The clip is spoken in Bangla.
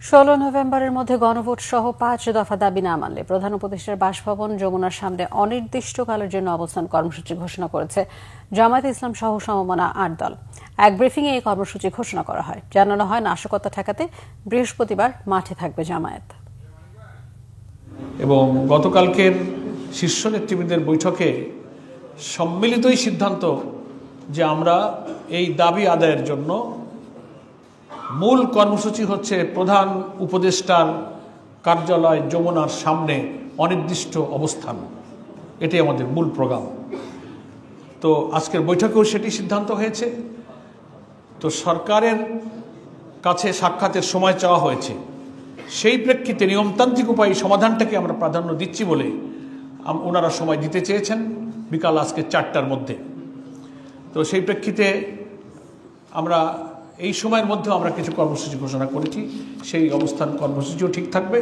16 নভেম্বরের মধ্যে গণভোট সহ 5 দফা দাবি না মানলে প্রধান উপদেষ্টার বাসভবন যমুনার সামনে অনির্দিষ্টকালের জন্য অবস্থান কর্মসূচি ঘোষণা করেছে জামায়াতে ইসলাম সহ সমমনা 8 দল। এক ব্রিফিংয়ে এই কর্মসূচি ঘোষণা করা হয়। জানানো হয়, নাশকতা ঠেকাতে বৃহস্পতিবার মাঠে থাকবে জামায়াত। এবং গতকালকের শীর্ষ নেতৃবৃন্দের বৈঠকে সম্মিলিতই সিদ্ধান্ত যে আমরা এই দাবি আদায়ের জন্য মূল কর্মসূচি হচ্ছে প্রধান উপদেষ্টার কার্যালয় যমুনার সামনে অনির্দিষ্ট অবস্থান। এটাই আমাদের মূল প্রোগ্রাম। তো আজকের বৈঠকেও সেটি সিদ্ধান্ত হয়েছে। তো সরকারের কাছে সাক্ষাতের সময় চাওয়া হয়েছে, সেই প্রেক্ষিতে নিয়মতান্ত্রিক উপায়ে সমাধানটাকে আমরা প্রাধান্য দিচ্ছি বলে ওনারা সময় দিতে চেয়েছেন বিকাল আজকে 4টার মধ্যে। তো সেই প্রেক্ষিতে আমরা এই সময়ের মধ্যে আমরা কিছু কর্মসূচি ঘোষণা করেছি, সেই অবস্থান কর্মসূচিও ঠিক থাকবে।